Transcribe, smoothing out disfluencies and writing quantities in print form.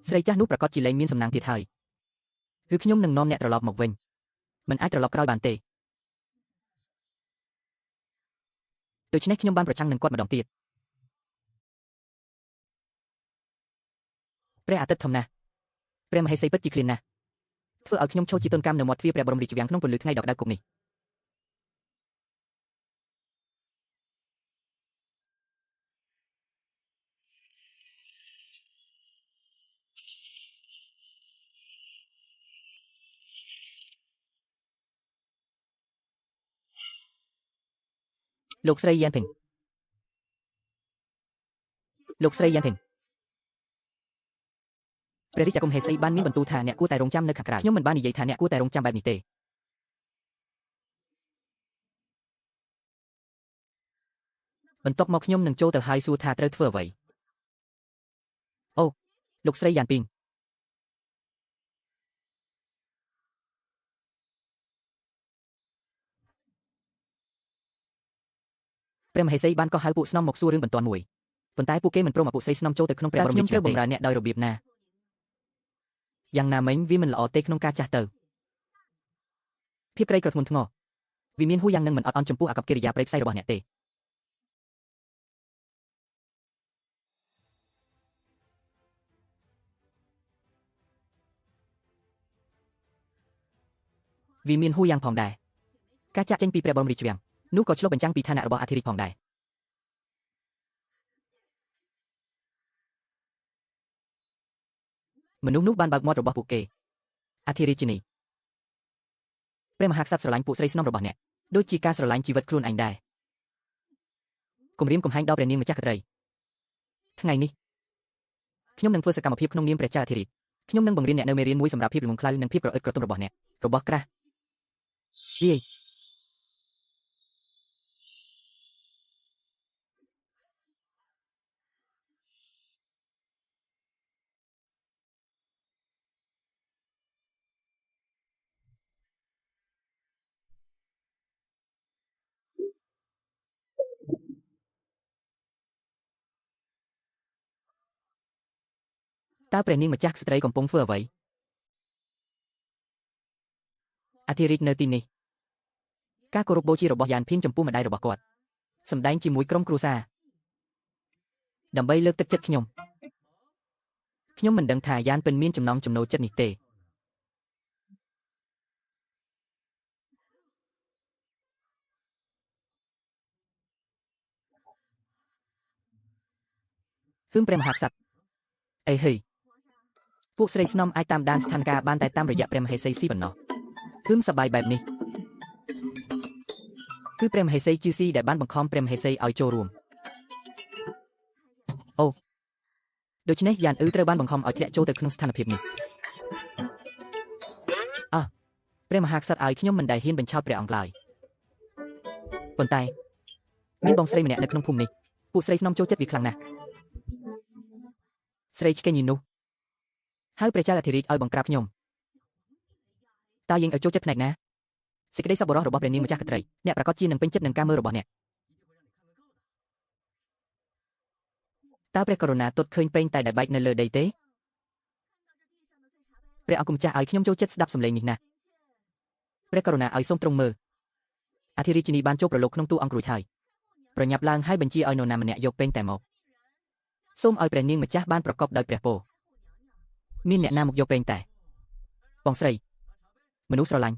ស្រីចាស់នោះប្រកាសជាលែងមានសំណាងទៀតហើយឬខ្ញុំនឹងនាំអ្នកត្រឡប់មកវិញមិនអាចត្រឡប់ក្រោយបានទេដូច្នេះខ្ញុំបានប្រឆាំងនឹងគាត់ម្ដងទៀតព្រះអាទិត្យធំណាស់ព្រះមហេសីពិតជាឃ្លានណាស់ធ្វើឲ្យខ្ញុំឈរជាទុនកម្មនៅមាត់ទ្វារព្រះបរមរាជវាំងក្នុងពន្លឺថ្ងៃដកដៅគុកនេះលោកស្រីយ៉ានភីងលោកស្រីយ៉ានភីងព្រះរាជអាគមហេសីបានមានបន្ទូលថាអ្នកគួរតែរងចាំនៅខាងក្រៅខ្ញុំមិនបាននិយាយថាអ្នកគួរតែរងចាំបែបនេះទេបន្ទាប់មកខ្ញុំនឹងចូលទៅហើយសួរថាត្រូវធ្វើអ្វីអូលោកស្រីយ៉ានពីងព្រះមហេសីបានកោះហៅពួកស្នំមកសួររឿងបន្ទាន់មួយប៉ុន្តែពួកគេមិនព្រមឲ្យពួកស្រីស្នំចូលទៅក្នុងព្រះបរមរាជវាំងទេខ្ញុំត្រូវបម្រើអ្នកដោយរបៀបណាយ៉ាងណាមិញវាមិនល្អទេក្នុងការចាស់ទៅភាពក្រីក្រធ្ងន់ធ្ងរវាមានហួសយ៉ាងនឹងមិនអត់អន់ចំពោះអាកប្បកិរិយាព្រៃផ្សៃរបស់អ្នកទេវាមានហួសយ៉ាងផងដែរការចាក់ចេញពីព្រះបរមរាជវាំងនោះក៏ឆ្លុះបញ្ចាំងពីឋានៈរបស់អធិរាជផងដែរមនុស្សនោះបានបើកមាត់របស់ពួកគេអធិរាជិនីព្រះមហាក្សត្រស្រឡាញ់ពួកស្រីស្នំរបស់អ្នកដូចជាការស្រឡាញ់ជីវិតខ្លួនឯងដែរគំរាមកំហែងដល់ព្រះនាងម្ចាស់ក្ត្រីថ្ងៃនេះខ្ញុំនឹងធ្វើសកម្មភាពក្នុងនាមព្រះចៅអធិរាជខ្ញុំនឹងបង្រៀនអ្នកនៅមេរៀនមួយសម្រាប់ភាពល្ងង់ខ្លៅនិងភាពប្រអិតក្រទមរបស់អ្នករបស់ក្រាស់យាយតើព្រះនាងម្ចាស់ស្ត្រីកំពុងធ្វើអ្វីអធិរាជនៅទីនេះការគោរពបូជារបស់យ៉ានភីងចំពោះម្ដាយរបស់គាត់សម្ដែងជាមួយក្រុមគ្រួសារដើម្បីលើកទឹកចិត្តខ្ញុំមិនដឹងថាយ៉ានពិនមានចំណង់ចំណូលចិត្តនេះទេហឹមព្រះមហាក្សត្រអីហីពួកស្រីស្នំអាចតាមដានស្ថានភាពបានតែតាមរយៈព្រះមហេសីស៊ីប៉ុណ្ណោះហឹមសប្បាយបែបនេះគឺព្រះមហេសីជឿស៊ីដែលបានបង្ខំព្រះមហេសីឲ្យចូលរួមអូដូច្នេះយ៉ានត្រូវបានបង្ខំឲ្យធ្លាក់ចូលទៅក្នុងស្ថានភាពនេះព្រះមហាក្សត្រឲ្យខ្ញុំមិនដែលហ៊ានបញ្ឆោតព្រះអង្គឡើយប៉ុន្តែមានបងស្រីម្នាក់នៅក្នុងភូមិនេះពួកស្រីស្នំចូលចិត្តវាខ្លាំងណាស់ស្រីឆ្កេងនោះហើយព្រះចៅអធិរាជឲ្យបង្ក្រាបខ្ញុំតើយើងឲ្យចូលចិត្តផ្នែកណាសេចក្តីសប្បុរសរបស់ព្រះនាងម្ចាស់ក្ត្រីអ្នកប្រកាសជានឹងពេញចិត្តនឹងការមើលរបស់អ្នកតើព្រះករុណាទតឃើញពេញតែដែលបែកនៅលើដីទេព្រះអង្គម្ចាស់ឲ្យខ្ញុំចូលចិត្តស្ដាប់សម្លេងនេះណាស់ព្រះករុណាឲ្យសូមទ្រង់មើលអធិរាជិនីបានចូលប្រឡូកក្នុងទូអង្គរួចហើយប្រញាប់ឡើងហើយបញ្ជាឲ្យនរណាម្នាក់យកពេញតែមកសូមឲ្យព្រះនាងម្ចាស់បានប្រកបដោយព្រះពរមានអ្នកណាមកយកពេងតែបងស្រីមនុស្សស្រឡាញ់